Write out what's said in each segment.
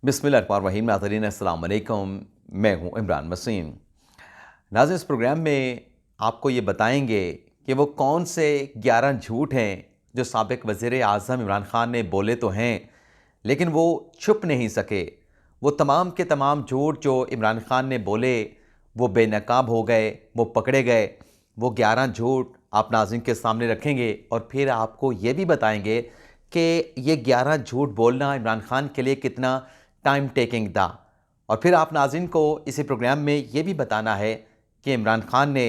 बिस्मिल्लाहिर्रहमानिर्रहीम। नाज़रीन अस्सलाम वालेकुम, मैं हूँ इमरान वसीम। नाज़रीन, इस प्रोग्राम में आपको ये बताएंगे कि वो कौन से 11 झूठ हैं जो साबिक़ वज़ीर आज़म इमरान ख़ान ने बोले तो हैं, लेकिन वो छुप नहीं सके। वो तमाम के तमाम झूठ जो इमरान ख़ान ने बोले वो बेनकाब हो गए, वो पकड़े गए। वो 11 झूठ आप नाज़रीन के सामने रखेंगे और फिर आपको ये भी बताएंगे कि ये 11 झूठ बोलना इमरान ख़ान के लिए कितना टाइम टेकिंग था। और फिर आप नाज़रीन को इसी प्रोग्राम में ये भी बताना है कि इमरान ख़ान ने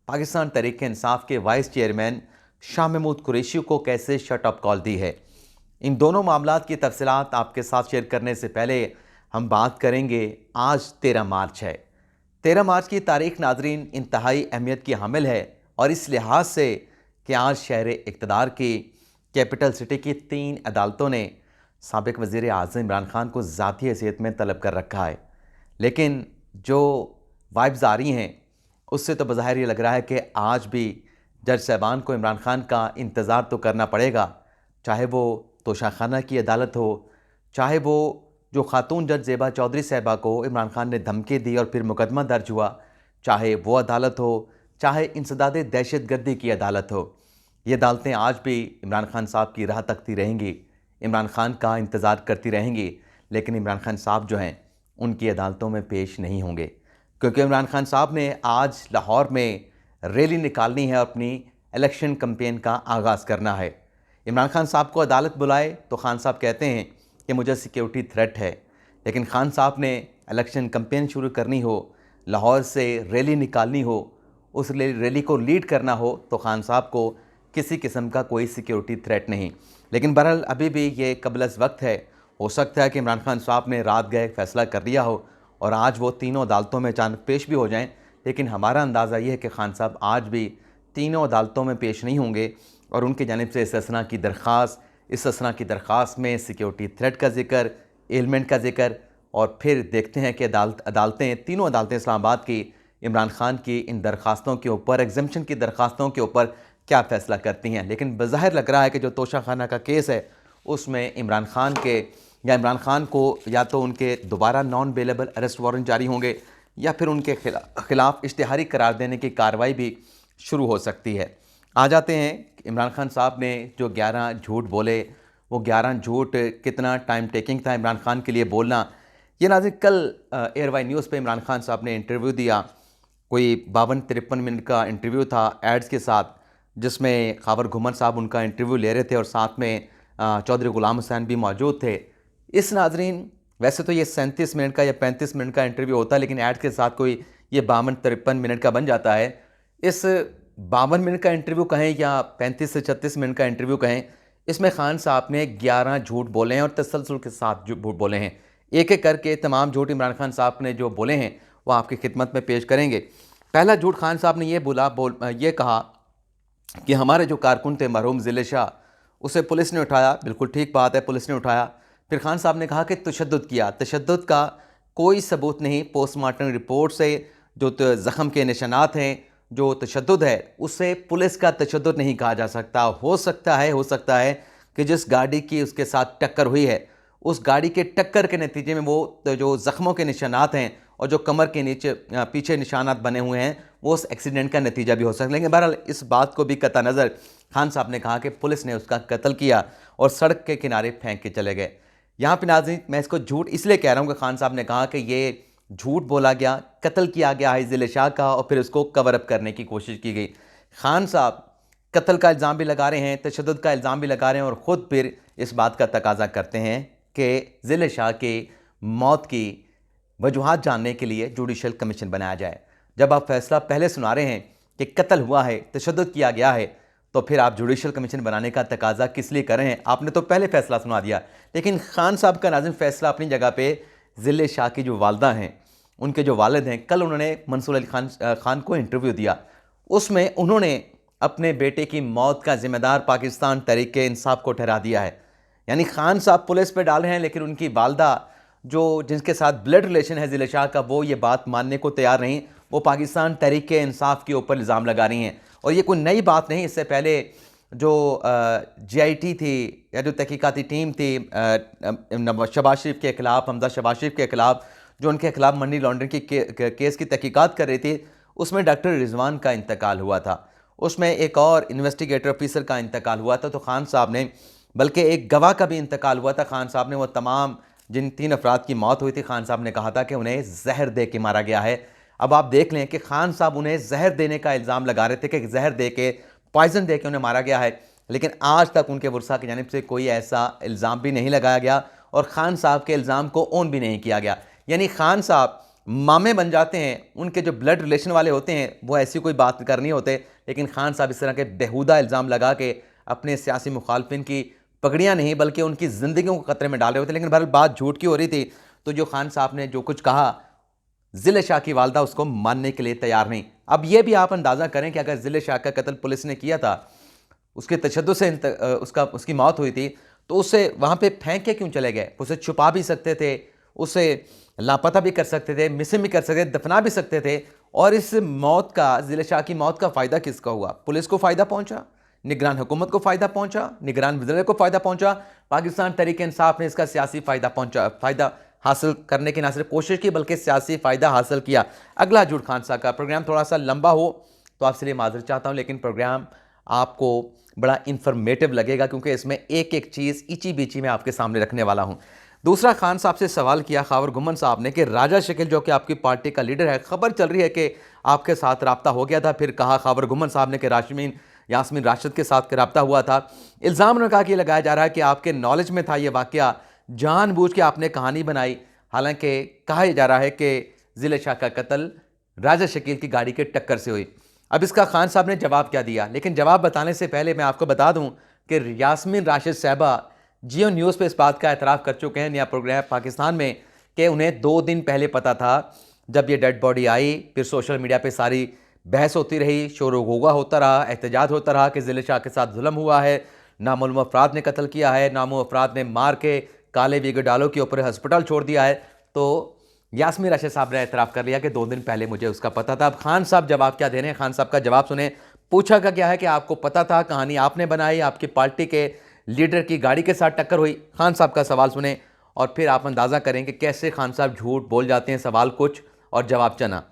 पाकिस्तान तहरीक-ए-इंसाफ के वाइस चेयरमैन शाह महमूद कुरैशी को कैसे शट अप कॉल दी है। इन दोनों मामलात की तफसीलात आपके साथ शेयर करने से पहले हम बात करेंगे, आज 13 मार्च है। 13 मार्च की तारीख नाज़रीन इंतहाई अहमियत की हामिल है, और इस लिहाज से कि आज शहर इक़्तिदार की कैपिटल सिटी की 3 अदालतों ने साबिक़ वज़ीर आज़म इमरान ख़ान को ज़ाती हैसियत में तलब कर रखा है। लेकिन जो वाइब्स आ रही हैं उससे तो बज़ाहिर ये लग रहा है कि आज भी जज साहबान को इमरान ख़ान का इंतज़ार तो करना पड़ेगा, चाहे वो तोशाखाना की अदालत हो, चाहे वो जो खातून जज ज़ेबा चौधरी साहिबा को इमरान ख़ान ने धमकी दी और फिर मुकदमा दर्ज हुआ, चाहे वो अदालत हो, चाहे इंसदाद दहशतगर्दी की अदालत हो। ये अदालतें आज भी इमरान ख़ान साहब की राह तकती रहेंगी, इमरान ख़ान का इंतज़ार करती रहेंगी, लेकिन इमरान ख़ान साहब जो हैं उनकी अदालतों में पेश नहीं होंगे, क्योंकि इमरान ख़ान साहब ने आज लाहौर में रैली निकालनी है, अपनी इलेक्शन कैंपेन का आगाज़ करना है। इमरान ख़ान साहब को अदालत बुलाए तो ख़ान साहब कहते हैं कि मुझे सिक्योरिटी थ्रेट है, लेकिन ख़ान साहब ने इलेक्शन कैंपेन शुरू करनी हो, लाहौर से रैली निकालनी हो, उस रैली को लीड करना हो, तो ख़ान साहब को किसी किस्म का कोई सिक्योरिटी थ्रेट नहीं। लेकिन बहरहाल अभी भी ये कबल वक्त है, हो सकता है कि इमरान ख़ान साहब ने रात गए फ़ैसला कर लिया हो और आज वो तीनों अदालतों में अचानक पेश भी हो जाएं। लेकिन हमारा अंदाज़ा ये है कि ख़ान साहब आज भी तीनों अदालतों में पेश नहीं होंगे और उनकी जानिब से इस्तिस्ना की दरख्वास्त में सिक्योरिटी थ्रेट का जिक्र, एलिमेंट का जिक्र, और फिर देखते हैं कि तीनों अदालतें इस्लामाबाद की इमरान ख़ान की इन दरख्वास्तों के ऊपर, एग्जम्पशन की दरख्वास्तों के ऊपर क्या फ़ैसला करती हैं। लेकिन बज़ाहिर लग रहा है कि जो तोशाखाना का केस है उसमें इमरान ख़ान को या तो उनके दोबारा नॉन बेलेबल अरेस्ट वारंट जारी होंगे या फिर उनके खिलाफ इश्तिहारी करार देने की कार्रवाई भी शुरू हो सकती है। आ जाते हैं, इमरान ख़ान साहब ने जो 11 झूठ बोले, वो 11 झूठ कितना टाइम टेकिंग था इमरान ख़ान के लिए बोलना। ये नाज़रीन कल एयरवाई न्यूज़ पे इमरान ख़ान साहब ने इंटरव्यू दिया, कोई 52-53 मिनट का इंटरव्यू था एड्स के साथ, जिसमें ख़ावर घुमन साहब उनका इंटरव्यू ले रहे थे और साथ में चौधरी ग़ुलाम हुसैन भी मौजूद थे। इस नाज़रीन वैसे तो ये 37 मिनट का या 35 मिनट का इंटरव्यू होता है, लेकिन ऐड के साथ कोई ये 52-53 मिनट का बन जाता है। इस 52 मिनट का इंटरव्यू कहें या 35 से 36 मिनट का इंटरव्यू कहें, इसमें ख़ान साहब ने 11 झूठ बोले हैं और तसलसल के साथ झूठ बोले हैं। एक एक करके तमाम झूठ इमरान ख़ान साहब ने जो बोले हैं वो आपकी खिदमत में पेश करेंगे। पहला झूठ ख़ान साहब ने ये कहा कि हमारे जो कारकुन थे मरहूम ज़िले शाह, उसे पुलिस ने उठाया। बिल्कुल ठीक बात है, पुलिस ने उठाया। फिर ख़ान साहब ने कहा कि तशद्दुद किया। तशद्दुद का कोई सबूत नहीं। पोस्टमार्टम रिपोर्ट से जो ज़ख़म के निशानात हैं, जो तशद्दुद है, उसे पुलिस का तशद्दुद नहीं कहा जा सकता। हो सकता है कि जिस गाड़ी की उसके साथ टक्कर हुई है, उस गाड़ी के टक्कर के नतीजे में वो जो ज़ख़्मों के निशानात हैं और जो कमर के नीचे पीछे निशानात बने हुए हैं, वो उस एक्सीडेंट का नतीजा भी हो सकता है। लेकिन बहरहाल इस बात को भी कता नज़र ख़ान साहब ने कहा कि पुलिस ने उसका कत्ल किया और सड़क के किनारे फेंक के चले गए। यहाँ पे नाज़रीन मैं इसको झूठ इसलिए कह रहा हूँ कि ख़ान साहब ने कहा कि ये झूठ बोला गया, कत्ल किया गया है ज़िले शाह का और फिर उसको कवर अप करने की कोशिश की गई। ख़ान साहब कत्ल का इल्ज़ाम भी लगा रहे हैं, तशद्दुद का इल्ज़ाम भी लगा रहे हैं और ख़ुद फिर इस बात का तकाजा करते हैं कि ज़िले शाह की मौत की वजूहात जानने के लिए जुडिशल कमीशन बनाया जाए। जब आप फैसला पहले सुना रहे हैं कि कत्ल हुआ है, तशद्दुद किया गया है, तो फिर आप जुडिशल कमीशन बनाने का तकाजा किस लिए कर रहे हैं? आपने तो पहले फैसला सुना दिया। लेकिन ख़ान साहब का नाज़रीन फैसला अपनी जगह पे ज़िले शाह की जो वालदा हैं, उनके जो वालिद हैं, कल उन्होंने मंसूर अली खान को इंटरव्यू दिया। उसमें उन्होंने अपने बेटे की मौत का ज़िम्मेदार पाकिस्तान तहरीक-ए-इंसाफ को ठहरा दिया है। यानी ख़ान साहब पुलिस पे डाल रहे हैं, लेकिन उनकी वालदा जिनके साथ ब्लड रिलेशन है ज़िले शाह का, वो ये बात मानने को तैयार नहीं। वो पाकिस्तान तहरीक-ए-इंसाफ के ऊपर इल्ज़ाम लगा रही हैं और ये कोई नई बात नहीं। इससे पहले जो जीआईटी थी या जो तहकीकाती टीम थी शहबाज शरीफ के ख़िलाफ़, हमजा शहबाज शरीफ के ख़िलाफ़, जो उनके ख़िलाफ़ मनी लॉन्ड्रिंग की केस की तहकीकात कर रही थी, उसमें डॉक्टर रिजवान का इंतकाल हुआ था। उसमें एक और इन्वेस्टिगेटर ऑफिसर का इंतकाल हुआ था। तो खान साहब ने, बल्कि एक गवाह का भी इंतकाल हुआ था। खान साहब ने वो तमाम जिन 3 अफराद की मौत हुई थी, खान साहब ने कहा था कि उन्हें जहर दे के मारा गया है। अब आप देख लें कि खान साहब उन्हें जहर देने का इल्ज़ाम लगा रहे थे कि जहर दे के, पॉइजन दे के उन्हें मारा गया है, लेकिन आज तक उनके वर्सा की जानिब से कोई ऐसा इल्ज़ाम भी नहीं लगाया गया और खान साहब के इल्ज़ाम को ऑन भी नहीं किया गया। यानी खान साहब मामे बन जाते हैं, उनके जो ब्लड रिलेशन वाले होते हैं वो ऐसी कोई बात करनी होते, लेकिन खान साहब इस तरह के बेहुदा इल्ज़ाम लगा के अपने सियासी मुखालफिन की पगड़ियाँ नहीं बल्कि उनकी ज़िंदगियों को खतरे में डाले होते। लेकिन बहरहाल बात झूठ की हो रही थी, तो जो खान साहब ने जो कुछ कहा, ज़िले शाह की वालदा उसको मानने के लिए तैयार नहीं। अब यह भी आप अंदाज़ा करें कि अगर ज़िले शाह का कत्ल पुलिस ने किया था, उसके तशद्दुद से उसकी मौत हुई थी, तो उसे वहाँ पे फेंक के क्यों चले गए? उसे छुपा भी सकते थे, उसे लापता भी कर सकते थे, मिसिंग भी कर सकते थे, दफना भी सकते थे। और इस मौत का, ज़िले शाह की मौत का फ़ायदा किसका हुआ? पुलिस को फ़ायदा पहुँचा, निगरान हुकूमत को फ़ायदा पहुँचा, निगरान वज़ीर को फ़ायदा पहुँचा, पाकिस्तान तहरीक इंसाफ ने इसका सियासी फ़ायदा हासिल करने की ना सिर्फ कोशिश की बल्कि सियासी फ़ायदा हासिल किया। अगला झूठ खान साहब का। प्रोग्राम थोड़ा सा लंबा हो तो आपसे लिए माज़रत चाहता हूँ, लेकिन प्रोग्राम आपको बड़ा इंफॉर्मेटिव लगेगा क्योंकि इसमें एक एक चीज़ इची बीची में आपके सामने रखने वाला हूँ। दूसरा, खान साहब से सवाल किया खावर गुमन साहब ने कि राजा शकील जो कि आपकी पार्टी का लीडर है, खबर चल रही है कि आपके साथ रब्ता हो गया था, फिर कहा खावर गुमन साहब ने कि यास्मीन राशिद के साथ रब्ता हुआ था। इल्ज़ाम उन्होंने कहा कि लगाया जा रहा है कि आपके नॉलेज में था ये वाक़या, जानबूझ के आपने कहानी बनाई। हालांकि कहा जा रहा है कि ज़िले शाह का कत्ल राजा शकील की गाड़ी के टक्कर से हुई। अब इसका खान साहब ने जवाब क्या दिया, लेकिन जवाब बताने से पहले मैं आपको बता दूं कि यास्मीन राशिद साहबा जियो न्यूज़ पे इस बात का एतराफ़ कर चुके हैं, नया प्रोग्राम पाकिस्तान में, कि उन्हें 2 दिन पहले पता था। जब ये डेड बॉडी आई, फिर सोशल मीडिया पे सारी बहस होती रही, शोर गुगा होता रहा, एहतजाज होता रहा कि ज़िले शाह के साथ जुल्म हुआ है, नामालूम अफराद ने कत्ल किया है, नामालूम अफराद ने मार के काले वीग डालो के ऊपर हस्पताल छोड़ दिया है। तो यास्मीन राशिद साहब ने एतराफ़ कर लिया कि 2 दिन पहले मुझे उसका पता था। अब खान साहब जवाब क्या दे रहे हैं, खान साहब का जवाब सुने। पूछा का क्या है कि आपको पता था, कहानी आपने बनाई, आपकी पार्टी के लीडर की गाड़ी के साथ टक्कर हुई। खान साहब का सवाल सुने और फिर आप अंदाज़ा करें कि कैसे खान साहब झूठ बोल जाते हैं, सवाल कुछ और जवाब चना।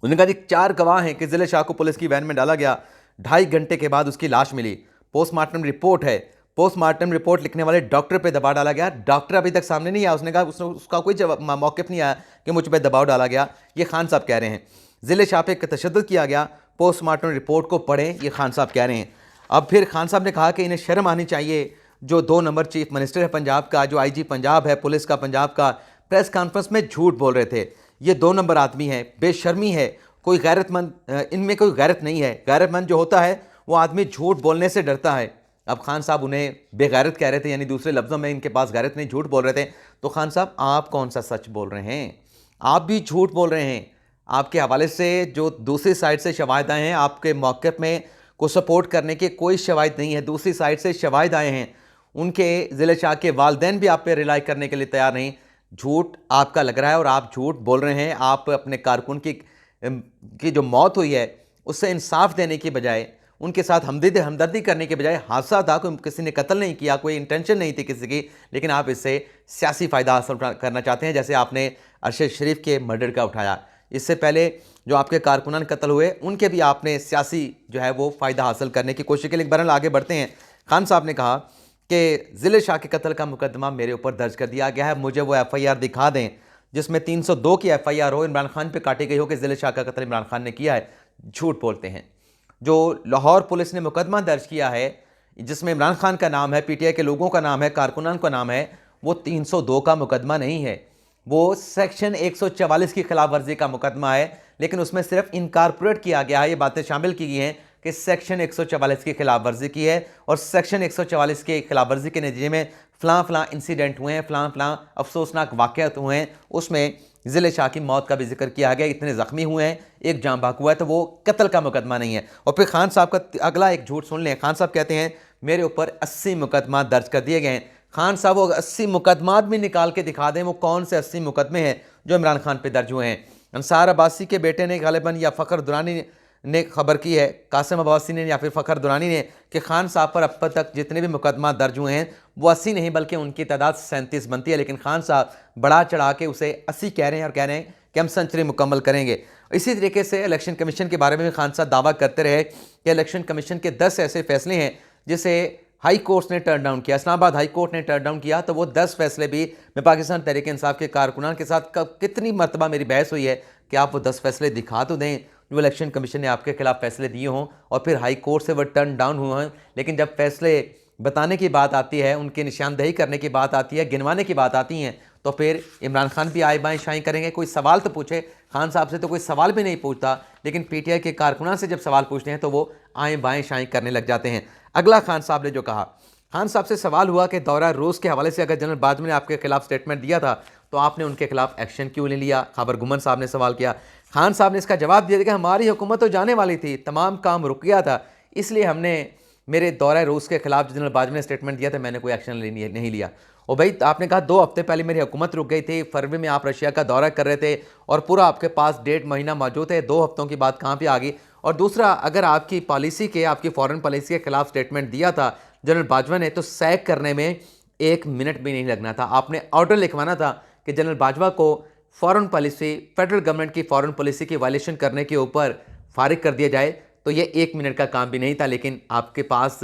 उन्होंने कहा जी 4 गवाह हैं कि ज़िले शाह को पुलिस की वैन में डाला गया, 2.5 घंटे के बाद उसकी लाश मिली, पोस्टमार्टम रिपोर्ट है, पोस्टमार्टम रिपोर्ट लिखने वाले डॉक्टर पे दबाव डाला गया। डॉक्टर अभी तक सामने नहीं आया, उसने कहा उसका कोई मौक़िफ़ नहीं आया कि मुझ पर दबाव डाला गया। ये खान साहब कह रहे हैं। ज़िले शाह पे तशद्दुद किया गया, पोस्टमार्टम रिपोर्ट को पढ़ें, ये खान साहब कह रहे हैं। अब फिर खान साहब ने कहा कि इन्हें शर्म आनी चाहिए, जो 2 नंबर चीफ मिनिस्टर है पंजाब का, जो IG पंजाब है, पुलिस का पंजाब का, प्रेस कॉन्फ्रेंस में झूठ बोल रहे थे। ये 2 नंबर आदमी है, बेशर्मी है, कोई गैरतमंद इनमें कोई गैरत नहीं है। गैरतमंद जो होता है वो आदमी झूठ बोलने से डरता है। अब खान साहब उन्हें बेगैरत कह रहे थे, यानी दूसरे लफ्ज़ों में इनके पास गैरत नहीं, झूठ बोल रहे थे। तो खान साहब आप कौन सा सच बोल रहे हैं? आप भी झूठ बोल रहे हैं। आपके हवाले से जो दूसरी साइड से शवाहिद आए हैं, आपके मौक़िफ़ में को सपोर्ट करने के कोई शवाहिद नहीं है। दूसरी साइड से शवाहिद आए हैं, उनके ज़िले शाह के वालिदैन भी आप पे रिलाई करने के लिए तैयार नहीं। झूठ आपका लग रहा है और आप झूठ बोल रहे हैं। आप अपने कारकुन की जो मौत हुई है उससे इंसाफ देने की बजाय, उनके साथ हमदर्दी करने के बजाय, हादसा था, कोई किसी ने कत्ल नहीं किया, कोई इंटेंशन नहीं थी किसी की, लेकिन आप इससे सियासी फ़ायदा हासिल करना चाहते हैं, जैसे आपने अरशद शरीफ के मर्डर का उठाया। इससे पहले जो आपके कारकुनान कत्ल हुए उनके भी आपने सियासी जो है वो फ़ायदा हासिल करने की कोशिश की। लेकिन बहरहाल आगे बढ़ते हैं। खान साहब ने कहा कि ज़िले शाह के कत्ल का मुकदमा मेरे ऊपर दर्ज कर दिया गया है, मुझे वो FIR दिखा दें जिसमें 302 की FIR हो, इमरान खान पे काटी गई हो कि ज़िले शाह का कत्ल इमरान खान ने किया है। झूठ बोलते हैं। जो लाहौर पुलिस ने मुकदमा दर्ज किया है जिसमें इमरान खान का नाम है, PTI के लोगों का नाम है, कारकुनान का नाम है, वो 302 का मुकदमा नहीं है, वो सेक्शन 144 की खिलाफ वर्जी का मुकदमा है। लेकिन उसमें सिर्फ इनकारपोरेट किया गया है, ये बातें शामिल की गई हैं कि सेक्शन 144 की खिलाफ वर्जी की है और सेक्शन 144 के खिलाफ वर्जी के नतीजे में फ़लाँ इंसिडेंट हुए हैं, फ़लाँ अफसोसनाक वाक़यात हुए हैं। उसमें ज़िले शाह की मौत का भी जिक्र किया गया, इतने ज़ख्मी हुए हैं, एक जान बाक हुआ है, तो वो कत्ल का मुकदमा नहीं है। और फिर खान साहब का अगला एक झूठ सुन लें। खान साहब कहते हैं मेरे ऊपर 80 मुकदमा दर्ज कर दिए गए हैं। खान साहब वो 80 मुकदमात भी निकाल के दिखा दें, वो कौन से 80 मुकदमे हैं जो इमरान खान पर दर्ज हुए हैं। अंसार अब्बासी के बेटे ने गालिबन या फ़खर दुरानी ने खबर की है, कासिम अब्बासी ने या फिर फ़खर दुरानी ने, कि खान साहब पर अब तक जितने भी मुकदमा दर्ज हुए हैं वो 80 नहीं बल्कि उनकी तादाद 37 बनती है, लेकिन खान साहब बढ़ा चढ़ा के उसे 80 कह रहे हैं और कह रहे हैं कि हम सेंचुरी मुकम्मल करेंगे। इसी तरीके से इलेक्शन कमीशन के बारे में भी खान साहब दावा करते रहे कि इलेक्शन कमीशन के 10 ऐसे फैसले हैं जिसे हाई कोर्ट ने टर्न डाउन किया, इस्लामाबाद हाई कोर्ट ने टर्न डाउन किया, तो वो 10 फैसले भी मैं पाकिस्तान तहरीक इंसाफ के कारकुनान के साथ कितनी मरतबा मेरी बहस हुई है कि आप वो 10 फैसले दिखा तो दें जो इलेक्शन कमीशन ने आपके खिलाफ फैसले दिए हों और फिर हाई कोर्ट से वो टर्न डाउन हुए हैं। लेकिन जब फैसले बताने की बात आती है, उनकी निशानदेही करने की बात आती है, गिनवाने की बात आती है, तो फिर इमरान खान भी आए बाएँ शाएँ करेंगे। कोई सवाल तो पूछे, खान साहब से तो कोई सवाल भी नहीं पूछता, लेकिन पीटीआई के कारकुनान से जब सवाल पूछते हैं तो वो आए बाएँ शाएँ करने लग जाते हैं। अगला खान साहब ने जो कहा, खान साहब से सवाल हुआ कि दौरा रूस के हवाले से अगर जनरल बाजवा ने आपके खिलाफ स्टेटमेंट दिया था तो आपने उनके खिलाफ एक्शन क्यों नहीं लिया? खबर गुमन साहब ने सवाल किया। खान साहब ने इसका जवाब दिया कि हमारी हुकूमत तो जाने वाली थी, तमाम काम रुक गया था, इसलिए हमने मेरे दौरा रूस के खिलाफ जनरल बाजवा ने स्टेटमेंट दिया था, मैंने कोई एक्शन नहीं लिया। और भाई आपने कहा 2 हफ्ते पहले मेरी हुकूमत रुक गई थी, फरवरी में आप रशिया का दौरा कर रहे थे और पूरा आपके पास 1.5 महीना मौजूद है, 2 हफ्तों की बात कहाँ पर आ गई? और दूसरा, अगर आपकी पॉलिसी के, आपकी फॉरेन पॉलिसी के खिलाफ स्टेटमेंट दिया था जनरल बाजवा ने तो सैक करने में 1 मिनट भी नहीं लगना था। आपने ऑर्डर लिखवाना था कि जनरल बाजवा को फॉरेन पॉलिसी, फेडरल गवर्नमेंट की फॉरेन पॉलिसी की वायलेशन करने के ऊपर फारिग कर दिया जाए, तो ये 1 मिनट का काम भी नहीं था। लेकिन आपके पास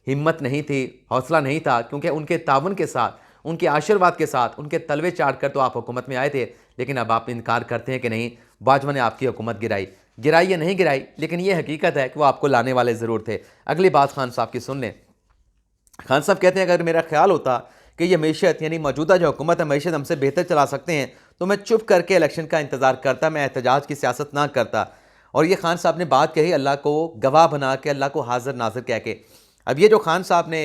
हिम्मत नहीं थी, हौसला नहीं था, क्योंकि उनके तावन के साथ, उनके आशीर्वाद के साथ, उनके तलवे चाट कर तो आप हुकूमत में आए थे। लेकिन अब आप इनकार करते हैं कि नहीं, बाजवा ने आपकी हुकूमत गिराई या नहीं गिराई, लेकिन ये हकीकत है कि वो आपको लाने वाले ज़रूर थे। अगली बात खान साहब की सुन लें। खान साहब कहते हैं अगर मेरा ख्याल होता कि ये मैशत यानी मौजूदा जो हुकूमत है मैशत हमसे बेहतर चला सकते हैं तो मैं चुप करके इलेक्शन का इंतज़ार करता, मैं एहतजाज की सियासत ना करता। और ये खान साहब ने बात कही अल्लाह को गवाह बना के, अल्लाह को हाजिर नाजिर कह के। अब ये जो खान साहब ने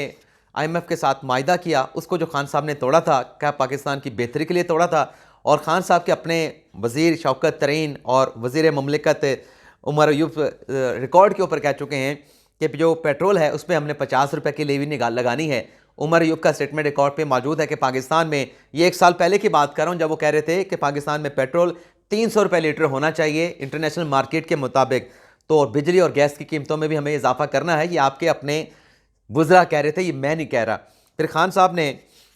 IMF के साथ मायदा किया, उसको जो खान साहब ने तोड़ा था, क्या पाकिस्तान की बेहतरी के लिए तोड़ा था? और ख़ान साहब के अपने वज़ीर शौकत तरीन और वज़ीर ममलिकत उमर अयूब रिकॉर्ड के ऊपर कह चुके हैं कि जो पेट्रोल है उस पर हमने 50 रुपये की लेवी लगानी है। उमर अयूब का स्टेटमेंट रिकॉर्ड पे मौजूद है कि पाकिस्तान में, ये 1 साल पहले की बात कर रहा हूँ, जब वो कह रहे थे कि पाकिस्तान में पेट्रोल 300 रुपये लीटर होना चाहिए इंटरनेशनल मार्केट के मुताबिक, तो बिजली और गैस की कीमतों में भी हमें इजाफा करना है। ये आपके अपने वुज़रा कह रहे थे, ये मैं नहीं कह रहा। फिर खान साहब ने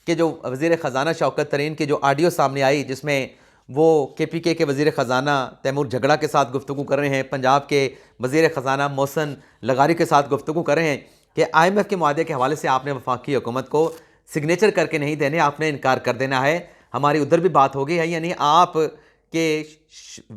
कि जो वज़ीर ख़जाना शौकत तरीन की जो ऑडियो सामने आई जिसमें वो KPK के वज़ीर ख़जाना तैमूर झगड़ा के साथ गुफ्तगू कर रहे हैं, पंजाब के वज़ीर ख़जाना मोहसिन लगारी के साथ गुफ्तगू कर रहे हैं कि IMF के मुआहदे के हवाले से आपने वफाकी हुकूमत को सिग्नेचर करके नहीं देने, आपने इनकार कर देना है। हमारी उधर भी बात हो गई है, यानी आप के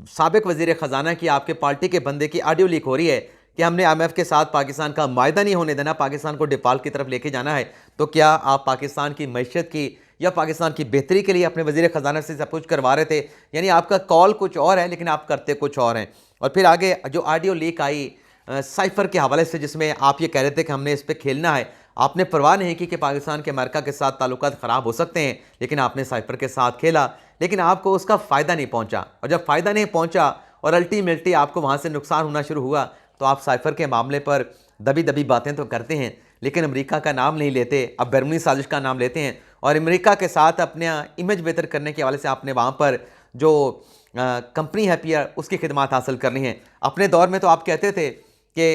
साबिक़ वज़ीर ख़जाना की, आपके पार्टी के बंदे की ऑडियो लीक हो रही है कि हमने IMF के साथ पाकिस्तान का मायदा नहीं होने देना, पाकिस्तान को डिफ़ॉल्ट की तरफ लेके जाना है। तो क्या आप पाकिस्तान की मईशत की या पाकिस्तान की बेहतरी के लिए अपने वज़ीर ख़जाना से सब कुछ करवा रहे थे? यानी आपका कॉल कुछ और है लेकिन आप करते कुछ और हैं। और फिर आगे जो ऑडियो लीक आई साइफ़र के हवाले से, जिसमें आप ये कह रहे थे कि हमने इस पर खेलना है, आपने परवाह नहीं की कि पाकिस्तान के अमेरिका के साथ ताल्लुकात ख़राब हो सकते हैं, लेकिन आपने साइफ़र के साथ खेला, लेकिन आपको उसका फ़ायदा नहीं पहुँचा। और जब फ़ायदा नहीं पहुँचा और अल्टीमेटली आपको वहाँ से नुकसान होना शुरू हुआ, तो आप साइफ़र के मामले पर दबी दबी बातें तो करते हैं लेकिन अमेरिका का नाम नहीं लेते, अब बैरूनी साजिश का नाम लेते हैं। और अमेरिका के साथ अपने इमेज बेहतर करने के हवाले से आपने वहाँ पर जो कंपनी है PR, उसकी खिदमत हासिल करनी है। अपने दौर में तो आप कहते थे कि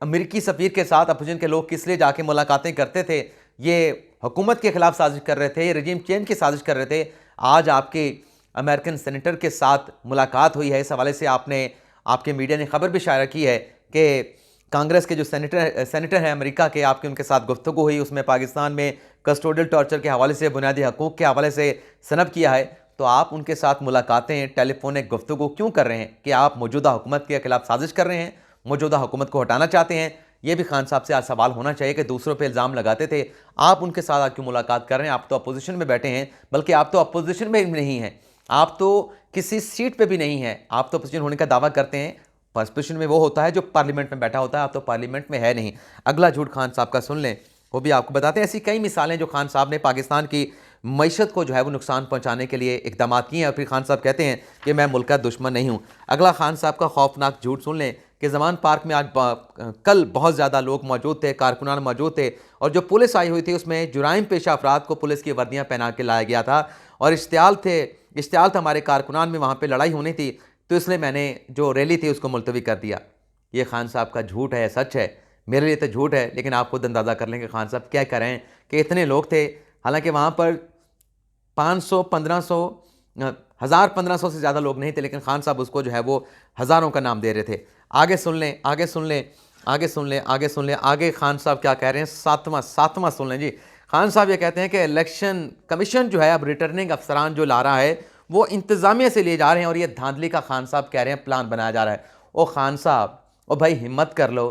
अमेरिकी सफ़ीर के साथ अपोजिशन के लोग किस लिए जाके मुलाकातें करते थे, ये हुकूमत के ख़िलाफ़ साजिश कर रहे थे, ये रजीम चेंज की साजिश कर रहे थे। आज आपके अमेरिकन सेनेटर के साथ मुलाकात हुई है, इस हवाले से आपके मीडिया ने खबर भी शाया की है कि कांग्रेस के जो सेनेटर हैं अमेरिका के, आपकी उनके साथ गुफ्तगू हुई, उसमें पाकिस्तान में कस्टोडियल टॉर्चर के हवाले से, बुनियादी हकूक़ के हवाले से सनब किया है। तो आप उनके साथ मुलाकातें, टेलीफोनिक गुफ्तगू क्यों कर रहे हैं? कि आप मौजूदा हुकूमत के खिलाफ साजिश कर रहे हैं, मौजूदा हुकूमत को हटाना चाहते हैं? ये भी खान साहब से आज सवाल होना चाहिए कि दूसरों पे इल्ज़ाम लगाते थे, आप उनके साथ आज क्यों मुलाकात कर रहे हैं? आप तो अपोजिशन में बैठे हैं, बल्कि आप तो अपोजिशन में नहीं हैं, आप तो किसी सीट पे भी नहीं हैं। आप तो अपोजिशन होने का दावा करते हैं, अपोजिशन में वो होता है जो पार्लियामेंट में बैठा होता है, आप तो पार्लियामेंट में है नहीं। अगला झूठ खान साहब का सुन लें, वो भी आपको बताते हैं। ऐसी कई मिसालें जो खान साहब ने पाकिस्तान की मईशत को जो है वो नुकसान पहुंचाने के लिए इकदाम किए हैं, और फिर खान साहब कहते हैं कि मैं मुल्क का दुश्मन नहीं हूँ। अगला खान साहब का खौफनाक झूठ सुन लें कि जमान पार्क में कल बहुत ज़्यादा लोग मौजूद थे, कारकुनान मौजूद थे, और जो पुलिस आई हुई थी उसमें जुराइम पेशा अफराद को पुलिस की वर्दियाँ पहना के लाया गया था, और इश्तियाल था हमारे कारकुनान में, वहाँ पर लड़ाई होनी थी, तो इसलिए मैंने जो रैली थी उसको मुलतवी कर दिया। ये खान साहब का झूठ है, सच है। मेरे लिए तो झूठ है, लेकिन आप खुद अंदाज़ा कर लेंगे खान साहब क्या करें कि इतने लोग थे, हालांकि वहाँ पर 500, 1500, 1000, 1500 से ज़्यादा लोग नहीं थे, लेकिन खान साहब उसको जो है वो हज़ारों का नाम दे रहे थे। आगे सुन लें, आगे सुन लें, आगे सुन लें, आगे सुन लें, आगे खान साहब क्या कह रहे हैं, सातवां सुन लें जी। खान साहब ये कहते हैं कि इलेक्शन कमीशन जो है अब रिटर्निंग अफसरान जो ला रहा है वो इंतज़ामिया से लिए जा रहे हैं और ये धांधली का खान साहब कह रहे हैं प्लान बनाया जा रहा है। ओ खान साहब, ओ भाई हिम्मत कर लो,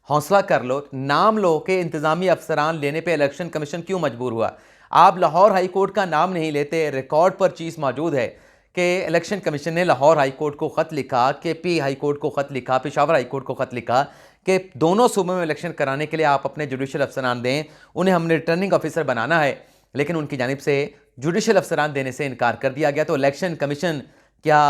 हौसला कर लो, नाम लो कि इंतज़ामी अफसरान लेने पे इलेक्शन कमीशन क्यों मजबूर हुआ। आप लाहौर हाई कोर्ट का नाम नहीं लेते, रिकॉर्ड पर चीज़ मौजूद है कि इलेक्शन कमीशन ने लाहौर हाई कोर्ट को ख़त लिखा, केपी हाई कोर्ट को ख़त लिखा, पेशावर हाई कोर्ट को ख़त लिखा कि दोनों सूबों में इलेक्शन कराने के लिए आप अपने जुडिशल अफसरान दें, उन्हें हमने रिटर्निंग ऑफिसर बनाना है, लेकिन उनकी जानिब से जुडिशल अफसरान देने से इनकार कर दिया गया। तो इलेक्शन कमीशन क्या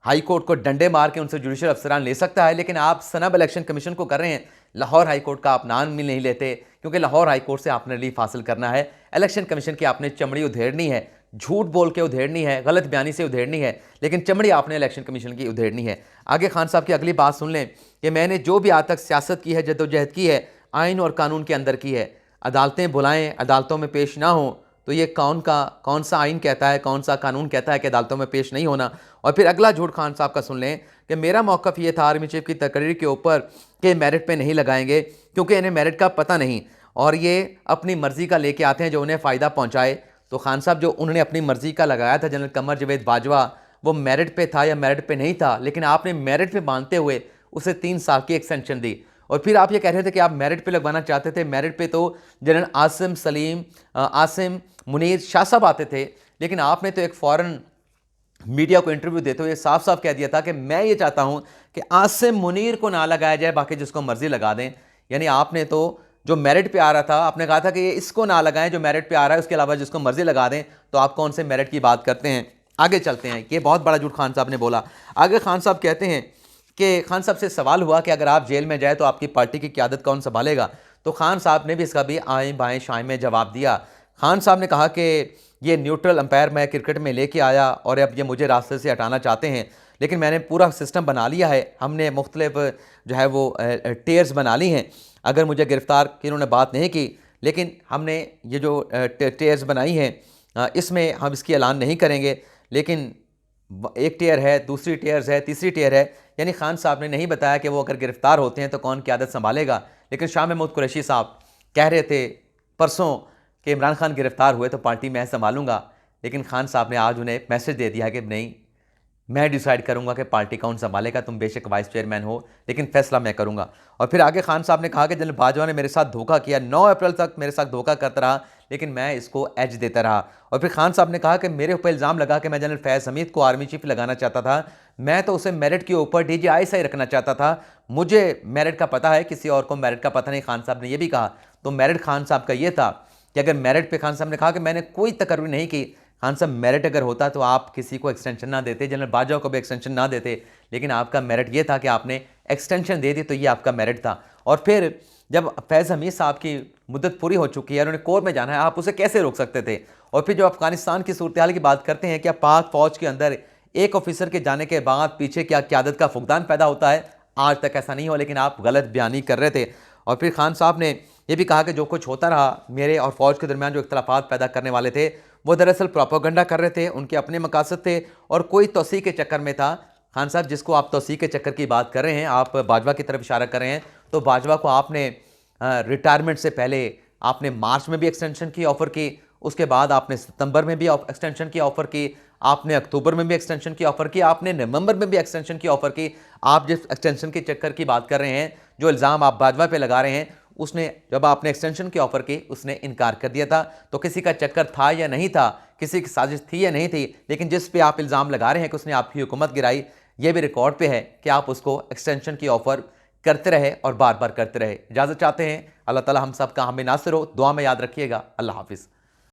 हाई कोर्ट को डंडे मार के उनसे जुडिशल अफसरान ले सकता है? लेकिन आप सनब इलेक्शन कमीशन को कर रहे हैं, लाहौर हाई कोर्ट का आप नाम भी नहीं लेते, क्योंकि लाहौर हाई कोर्ट से आपने रिलीफ हासिल करना है। इलेक्शन कमीशन की आपने चमड़ी उधेड़नी है, झूठ बोल के उधेड़नी है, गलत बयानी से उधेड़नी है, लेकिन चमड़ी आपने इलेक्शन कमीशन की उधेड़नी है। आगे खान साहब की अगली बात सुन लें कि मैंने जो भी आज तक सियासत की है, जद्दोजहद की है, आइन और कानून के अंदर की है। अदालतें बुलाएं, अदालतों में पेश ना हो तो ये कौन सा आइन कहता है, कौन सा कानून कहता है कि अदालतों में पेश नहीं होना। और फिर अगला झूठ खान साहब का सुन लें कि मेरा मौक़िफ़ ये था आर्मी चीफ की तकरीर के ऊपर कि मेरिट पे नहीं लगाएंगे क्योंकि इन्हें मेरिट का पता नहीं और ये अपनी मर्ज़ी का लेके आते हैं जो उन्हें फ़ायदा पहुँचाए। तो खान साहब जो उन्होंने अपनी मर्ज़ी का लगाया था जनरल कमर जवेद बाजवा, वो मेरिट पे था या मेरिट पे नहीं था, लेकिन आपने मेरिट पे मानते हुए उसे 3 साल की एक्सटेंशन दी। और फिर आप ये कह रहे थे कि आप मेरिट पे लगवाना चाहते थे। मेरिट पे तो जनरल आसिम मुनीर शाह साहब आते थे, लेकिन आपने तो एक फ़ॉरेन मीडिया को इंटरव्यू देते हुए साफ साफ कह दिया था कि मैं ये चाहता हूं कि आसिम मुनीर को ना लगाया जाए, बाकी जिसको मर्जी लगा दें। यानी आपने तो जो मेरिट पे आ रहा था आपने कहा था कि ये इसको ना लगाएं जो मेरिट पे आ रहा है, उसके अलावा जिसको मर्जी लगा दें। तो आप कौन से मेरिट की बात करते हैं? आगे चलते हैं, ये बहुत बड़ा झूठ खान साहब ने बोला। आगे खान साहब कहते हैं कि खान साहब से सवाल हुआ कि अगर आप जेल में जाए तो आपकी पार्टी की क़यादत कौन संभालेगा? तो खान साहब ने भी इसका भी आएँ बाएँ शाएँ में जवाब दिया। खान साहब ने कहा कि ये न्यूट्रल अंपायर मैं क्रिकेट में लेके आया और अब ये मुझे रास्ते से हटाना चाहते हैं, लेकिन मैंने पूरा सिस्टम बना लिया है। हमने मुख्तलिफ जो है वो टेयर्स बना ली हैं। अगर मुझे गिरफ़्तार की इन्होंने बात नहीं की, लेकिन हमने ये जो टेयर्स बनाई हैं इसमें हम इसकी ऐलान नहीं करेंगे, लेकिन एक टेयर है, दूसरी टेयर्स है, तीसरी टेयर है। यानी खान साहब ने नहीं बताया कि वो अगर गिरफ़्तार होते हैं तो कौन क़यादत संभालेगा। लेकिन शाह महमूद कुरैशी साहब कह रहे थे परसों कि इमरान खान गिरफ़्तार हुए तो पार्टी मैं संभालूंगा, लेकिन खान साहब ने आज उन्हें मैसेज दे दिया कि नहीं, मैं डिसाइड करूंगा कि पार्टी कौन संभालेगा, तुम बेशक वाइस चेयरमैन हो लेकिन फैसला मैं करूंगा। और फिर आगे खान साहब ने कहा कि जनरल बाजवा ने मेरे साथ धोखा किया, 9 अप्रैल तक मेरे साथ धोखा करता रहा, लेकिन मैं इसको एज देता रहा। और फिर खान साहब ने कहा कि मेरे ऊपर इल्ज़ाम लगा कि मैं जनरल फैज़ हमीद को आर्मी चीफ लगाना चाहता था, मैं तो उसे मेरिट के ऊपर DGI से ही रखना चाहता था, मुझे मेरिट का पता है, किसी और को मेरिट का पता नहीं। खान साहब ने यह भी कहा। तो मेरिट खान साहब का ये था कि अगर मेरिट पे खान साहब ने कहा कि मैंने कोई तकर्री नहीं की। खान साहब मेरिट अगर होता तो आप किसी को एक्सटेंशन ना देते, जनरल बाजवा को भी एक्सटेंशन ना देते, लेकिन आपका मेरिट ये था कि आपने एक्सटेंशन दे दी, तो ये आपका मेरिट था। और फिर जब फैज़ हमीद साहब की मुद्दत पूरी हो चुकी है, उन्होंने कोर्ट में जाना है, आप उसे कैसे रोक सकते थे? और फिर जो अफगानिस्तान की सूरत हाल की बात करते हैं, क्या पाक फ़ौज के अंदर एक ऑफिसर के जाने के बाद पीछे क्या क़यादत का फुकदान पैदा होता है? आज तक ऐसा नहीं हो, लेकिन आप गलत बयानी कर रहे थे। और फिर खान साहब ने यह भी कहा कि जो कुछ होता रहा, मेरे और फ़ौज के दरमियान जो इख्तलाफात पैदा करने वाले थे वो दरअसल प्रोपेगेंडा कर रहे थे, उनके अपने मकासद थे और कोई तौसीक़ के चक्कर में था। खान साहब, जिसको आप तौसीक़ के चक्कर की बात कर रहे हैं, आप बाजवा की तरफ इशारा कर रहे हैं, तो बाजवा को आपने रिटायरमेंट से पहले आपने मार्च में भी एक्सटेंशन की ऑफ़र की, उसके बाद आपने सितंबर में भी एक्सटेंशन की ऑफ़र की, आपने अक्टूबर में भी एक्सटेंशन की ऑफ़र की, आपने नवंबर में भी एक्सटेंशन की ऑफ़र की। आप जिस एक्सटेंशन के चक्कर की बात कर रहे हैं, जो इल्ज़ाम आप बाजवा पे लगा रहे हैं, उसने जब आपने एक्सटेंशन की ऑफ़र की उसने इनकार कर दिया था। तो किसी का चक्कर था या नहीं था, किसी की साजिश थी या नहीं थी, लेकिन जिस पे आप इल्ज़ाम लगा रहे हैं कि उसने आपकी हुकूमत गिराई, ये भी रिकॉर्ड पे है कि आप उसको एक्सटेंशन की ऑफ़र करते रहे और बार बार करते रहे। इजाज़त चाहते हैं। अल्लाह ताला हम सब का हमें नासिर हो, दुआ में याद रखिएगा। अल्लाह हाफिज़।